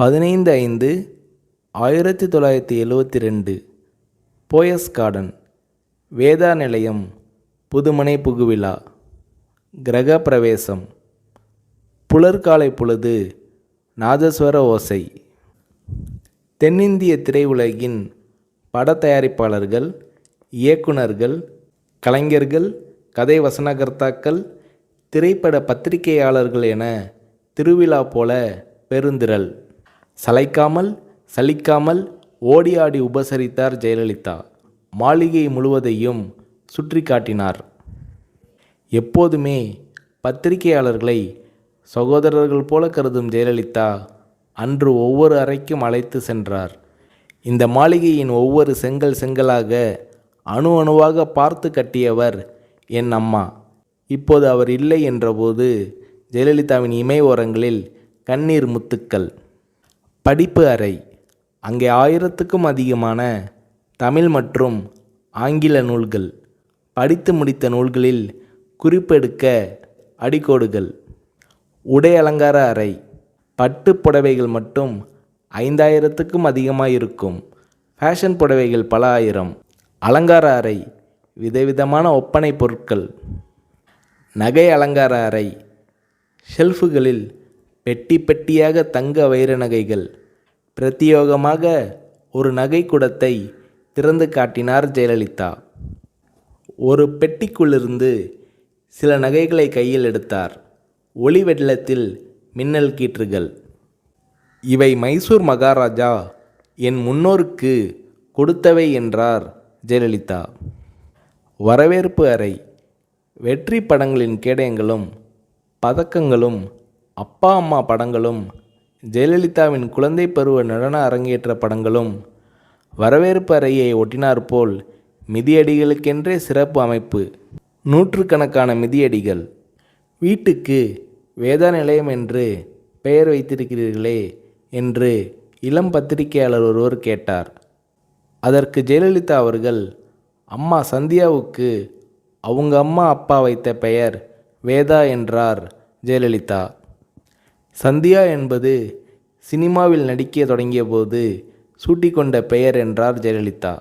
15/5/1972 Poes garden, Veda நிலையம், புதுமனை புகுவிழா, கிரக பிரவேசம், புலர்காலை பொழுது, நாதஸ்வர ஓசை. தென்னிந்திய திரையுலகின் பட தயாரிப்பாளர்கள், இயக்குனர்கள், கலைஞர்கள், கதை வசனகர்த்தாக்கள், திரைப்பட பத்திரிகையாளர்கள் என திருவிழா போல பெருந்திரள். சளைக்காமல் சலிக்காமல் ஓடி ஆடி உபசரித்தார் ஜெயலலிதா. மாளிகை முழுவதையும் சுற்றி காட்டினார். எப்போதுமே பத்திரிகையாளர்களை சகோதரர்கள் போல கருதும் ஜெயலலிதா அன்று ஒவ்வொரு அறைக்கும் அழைத்து சென்றார். இந்த மாளிகையின் ஒவ்வொரு செங்கல் செங்கலாக அணு அணுவாக பார்த்து கட்டியவர் என் அம்மா. இப்போது அவர் இல்லை என்றபோது ஜெயலலிதாவின் இமை ஓரங்களில் கண்ணீர் முத்துக்கள். படிப்பு அறை. அங்கே 1000க்கும் அதிகமான தமிழ் மற்றும் ஆங்கில நூல்கள், படித்து முடித்த நூல்களில் குறிப்பெடுக்க அடிக்கோடுகள். உடை அலங்கார அறை. பட்டு புடவைகள் மட்டும் 5000க்கும் அதிகமாக இருக்கும். ஃபேஷன் புடவைகள் பல ஆயிரம். அலங்கார அறை. விதவிதமான ஒப்பனை பொருட்கள். நகை அலங்கார அறை. ஷெல்ஃபுகளில் பெட்டி பெட்டியாக தங்க வைர நகைகள். பிரத்தியோகமாக ஒரு நகை குடத்தை திறந்து காட்டினார் ஜெயலலிதா. ஒரு பெட்டிக்குள்ளிருந்து சில நகைகளை கையில் எடுத்தார். ஒளி வெள்ளத்தில் மின்னல் கீற்றுகள். இவை மைசூர் மகாராஜா என் முன்னோருக்கு கொடுத்தவை என்றார் ஜெயலலிதா. வரவேற்பு அறை. வெற்றி படங்களின் கேடயங்களும் பதக்கங்களும், அப்பா அம்மா படங்களும், ஜெயலலிதாவின் குழந்தை பருவ நடன அரங்கேற்ற படங்களும் வரவேற்பு அறையை ஒட்டினாற்போல் மிதியடிகளுக்கென்றே சிறப்பு அமைப்பு. நூற்றுக்கணக்கான மிதியடிகள். வீட்டுக்கு வேதா நிலையம் என்று பெயர் வைத்திருக்கிறீர்களே என்று இளம் பத்திரிகையாளர் ஒருவர் கேட்டார். அதற்கு ஜெயலலிதா அவர்கள், அம்மா சந்தியாவுக்கு அவங்க அம்மா அப்பா வைத்த பெயர் வேதா என்றார் ஜெயலலிதா. சந்தியா என்பது சினிமாவில் நடிக்க தொடங்கிய போது சூட்டிக்கொண்ட பெயர் என்றார் ஜெயலலிதா.